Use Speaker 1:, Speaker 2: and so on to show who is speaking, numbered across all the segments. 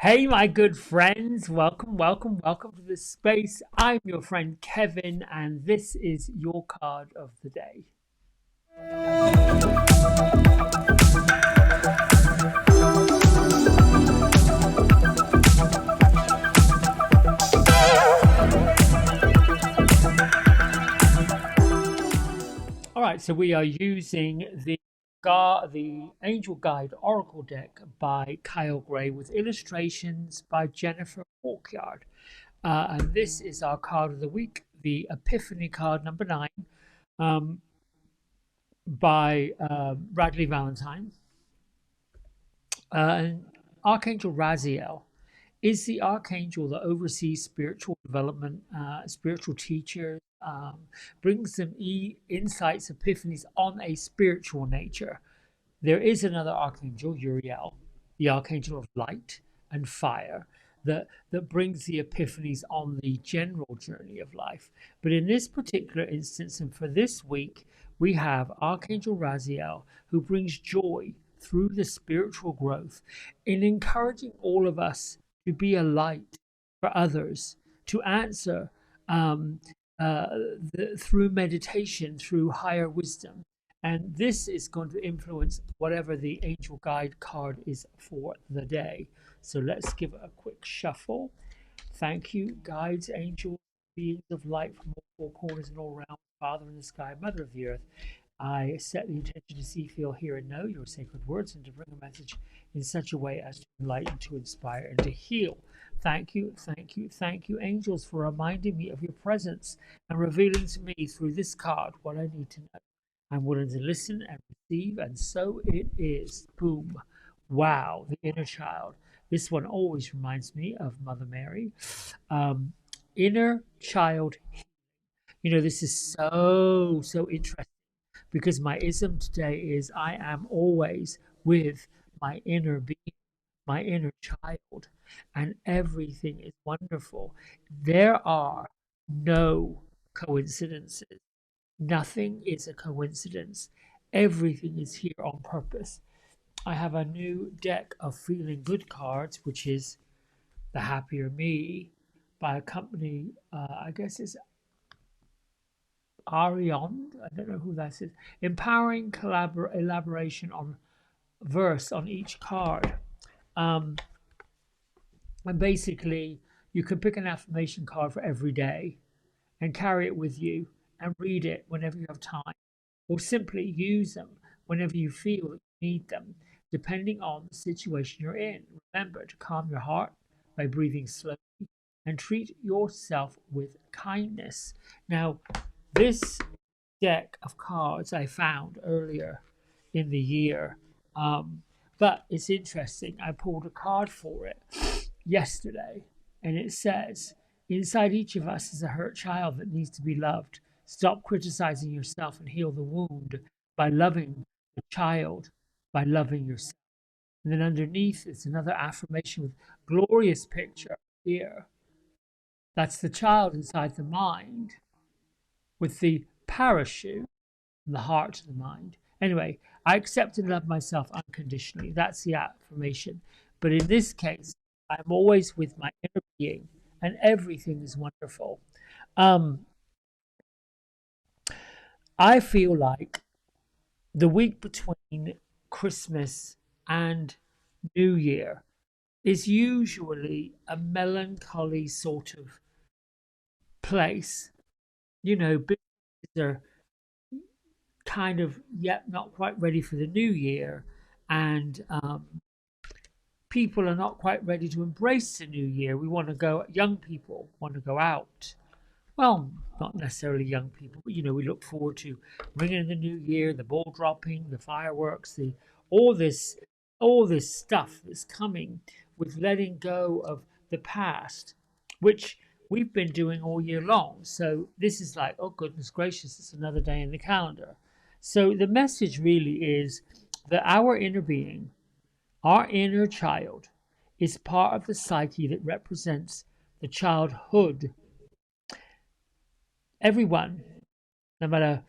Speaker 1: Hey, my good friends, welcome to this space. I'm your friend Kevin, and this is your card of the day. All right, so we are using the Angel Guide Oracle deck by Kyle Gray with illustrations by Jennifer Walkyard. And this is our card of the week, the Epiphany card number 9, um, by Bradley Valentine. And Archangel Raziel is the archangel that oversees spiritual development, spiritual teachers, brings them insights, epiphanies on a spiritual nature. There is another archangel, Uriel, the archangel of light and fire, that brings the epiphanies on the general journey of life. But in this particular instance, and for this week, we have Archangel Raziel, who brings joy through the spiritual growth in encouraging all of us to be a light for others, to answer um, uh, through meditation, through higher wisdom. And this is going to influence whatever the angel guide card is for the day. So let's give it a quick shuffle. Thank you, guides, angels, beings of light from all four corners and all around, Father in the sky, Mother of the earth. I set the intention to see, feel, hear, and know your sacred words and to bring a message in such a way as to enlighten, to inspire, and to heal. Thank you, thank you, thank you, angels, for reminding me of your presence and revealing to me through this card what I need to know. I'm willing to listen and receive, and so it is. Boom. Wow, the inner child. This one always reminds me of Mother Mary. Um, Inner child. This is so interesting because my ism today is I am always with my inner being, my inner child, and everything is wonderful. There are no coincidences. Nothing is a coincidence. Everything is here on purpose. I have a new deck of feeling good cards, which is The Happier Me by a company, I guess it's Arion. I don't know who that is. Empowering elaboration on verse on each card. Um, and basically, you can pick an affirmation card for every day and carry it with you and read it whenever you have time, or simply use them whenever you feel that you need them, depending on the situation you're in. Remember to calm your heart by breathing slowly and treat yourself with kindness. Now, this deck of cards I found earlier in the year, but it's interesting. I pulled a card for it yesterday, and it says, inside each of us is a hurt child that needs to be loved. Stop criticizing yourself and heal the wound by loving the child, by loving yourself. And then underneath is another affirmation with glorious picture here. That's the child inside the mind with the parachute from the heart to the mind. Anyway, I accept and love myself unconditionally. That's the affirmation. But in this case, I'm always with my inner being, and everything is wonderful. Um, I feel like the week between Christmas and New Year is usually a melancholy sort of place. Businesses are kind of yet not quite ready for the new year, and people are not quite ready to embrace the new year. Young people want to go out. Well, not necessarily young people, but we look forward to ringing in the new year, the ball dropping, the fireworks, the all this all this stuff that's coming with letting go of the past, which we've been doing all year long. So this is like, oh goodness gracious, it's another day in the calendar. So the message really is that our inner being, our inner child, is part of the psyche that represents the childhood. Everyone, no matter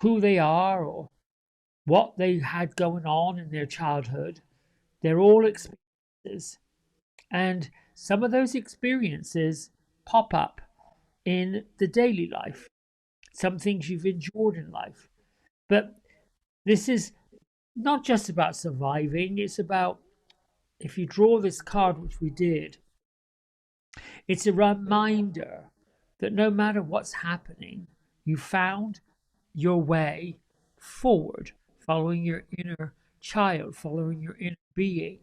Speaker 1: who they are or what they had going on in their childhood, they're all experiences. And some of those experiences pop up in the daily life, some things you've endured in life. But this is not just about surviving, it's about, if you draw this card, which we did, it's a reminder that no matter what's happening, you found your way forward, following your inner child, following your inner being.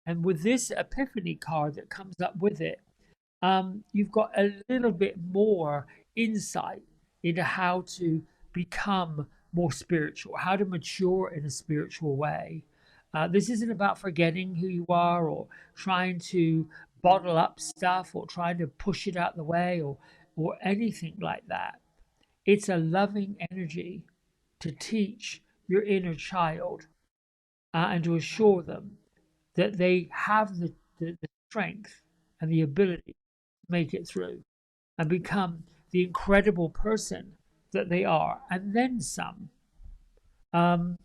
Speaker 1: And with this epiphany card that comes up with it, you've got a little bit more insight into how to become more spiritual, how to mature in a spiritual way. This isn't about forgetting who you are or trying to bottle up stuff or trying to push it out the way or anything like that. It's a loving energy to teach your inner child and to assure them that they have the strength and the ability to make it through and become the incredible person that they are, and then some. Um,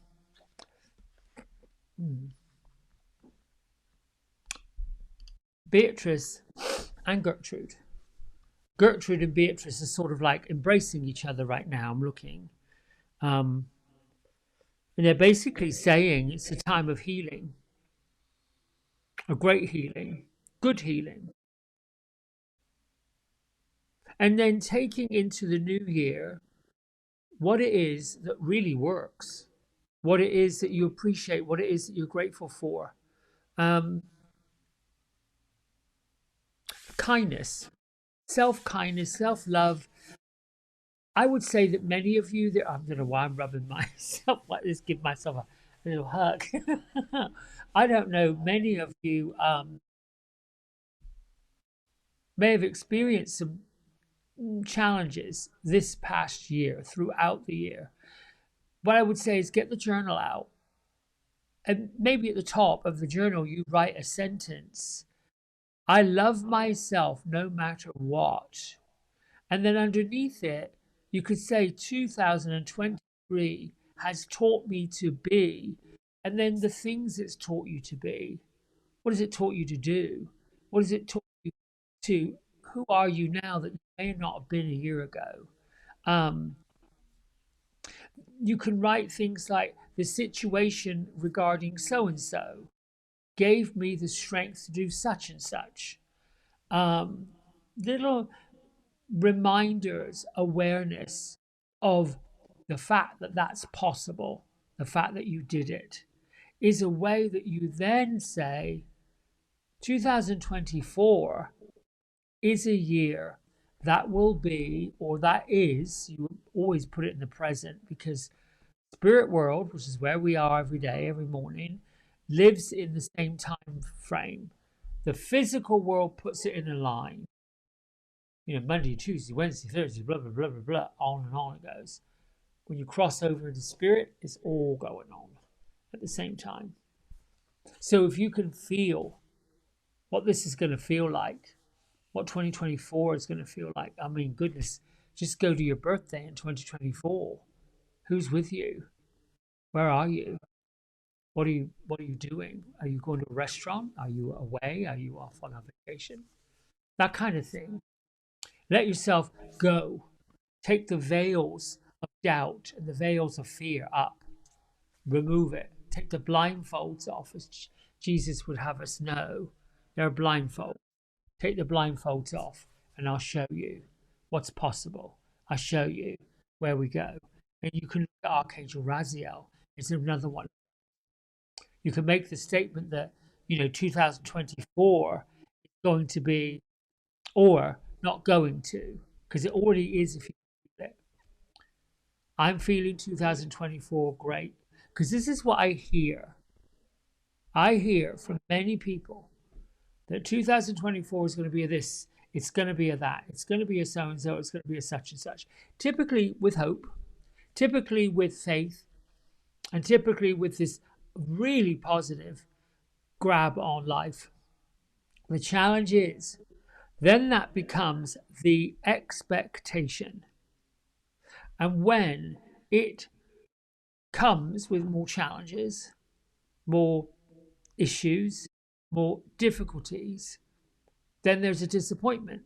Speaker 1: Beatrice and Gertrude. Gertrude and Beatrice are sort of like embracing each other right now. I'm looking. And they're basically saying it's a time of healing, a great healing, good healing. And then taking into the new year what it is that really works, what it is that you appreciate, what it is that you're grateful for. Um, Kindness, self kindness, self love. I would say that many of you, I don't know why I'm rubbing myself like this, give myself a little hug. I don't know, many of you may have experienced some challenges this past year, throughout the year. What I would say is get the journal out. And maybe at the top of the journal, you write a sentence: I love myself no matter what. And then underneath it, you could say 2023 has taught me to be. And then the things it's taught you to be. What has it taught you to do? What has it taught you to? Who are you now that you may not have been a year ago? Um, you can write things like, the situation regarding so and so gave me the strength to do such and such. Um, Little reminders, awareness of the fact that that's possible, the fact that you did it, is a way that you then say 2024 is a year that will be, or that is, you always put it in the present, because spirit world, which is where we are every day, every morning, lives in the same time frame. The physical world puts it in a line. Monday, Tuesday, Wednesday, Thursday, blah, blah, blah, blah, blah, on and on it goes. When you cross over into spirit, it's all going on at the same time. So if you can feel what this is going to feel like, what 2024 is going to feel like, I mean, goodness, just go to your birthday in 2024. Who's with you? Where are you? What are you doing? Are you going to a restaurant? Are you away? Are you off on a vacation? That kind of thing. Let yourself go. Take the veils of doubt and the veils of fear up. Remove it. Take the blindfolds off, as Jesus would have us know. They're blindfolds. Take the blindfolds off, and I'll show you what's possible. I'll show you where we go. And you can look at Archangel Raziel. It's another one. You can make the statement that 2024 is going to be, or not going to, because it already is if you feel it. I'm feeling 2024 great, because this is what I hear. I hear from many people that 2024 is going to be a this, it's going to be a that, it's going to be a so and so, it's going to be a such and such. Typically with hope, typically with faith, and typically with this really positive grab on life. The challenge is, then that becomes the expectation. And when it comes with more challenges, more issues, more difficulties, then there's a disappointment.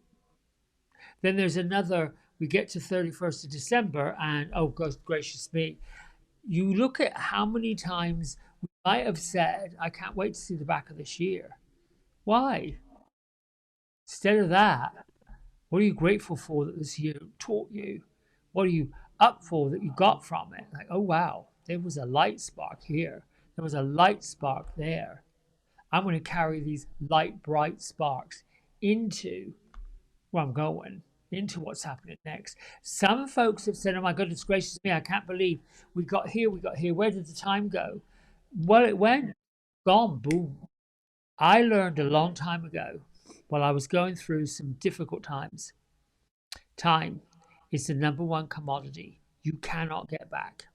Speaker 1: Then there's another, we get to 31st of December and, oh, God gracious me, you look at how many times we might have said, I can't wait to see the back of this year. Why? Instead of that, what are you grateful for that this year taught you? What are you up for that you got from it? Like, oh, wow, there was a light spark here. There was a light spark there. I'm going to carry these light, bright sparks into where I'm going, into what's happening next. Some folks have said, oh my goodness gracious me, I can't believe we got here. Where did the time go? Well, it went, gone, boom. I learned a long time ago while I was going through some difficult times. Time is the number one commodity you cannot get back.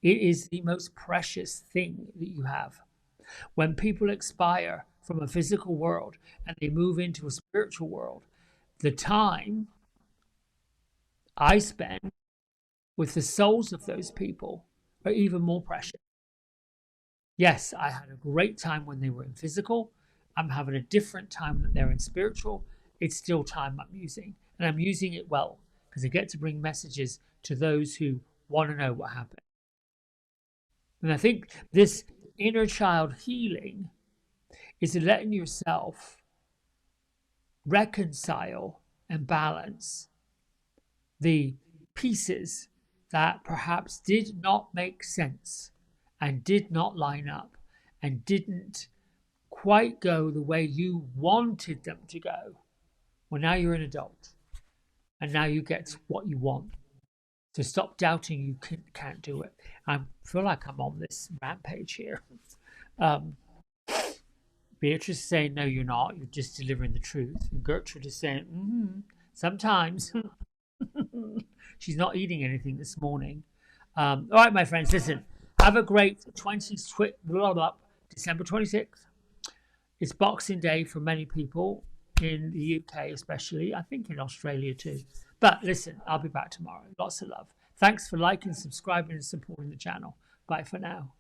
Speaker 1: It is the most precious thing that you have. When people expire from a physical world and they move into a spiritual world, the time I spend with the souls of those people are even more precious. Yes, I had a great time when they were in physical. I'm having a different time when they're in spiritual. It's still time I'm using, and I'm using it well because I get to bring messages to those who want to know what happened. And I think this inner child healing is letting yourself reconcile and balance the pieces that perhaps did not make sense and did not line up and didn't quite go the way you wanted them to go. Well, now you're an adult and now you get what you want. So stop doubting you can't do it. I feel like I'm on this rampage here. Beatrice is saying, no, you're not. You're just delivering the truth. And Gertrude is saying, sometimes. She's not eating anything this morning. All right, my friends, listen. Have a great December 26th. It's Boxing Day for many people in the UK especially. I think in Australia too. But listen, I'll be back tomorrow. Lots of love. Thanks for liking, subscribing and supporting the channel. Bye for now.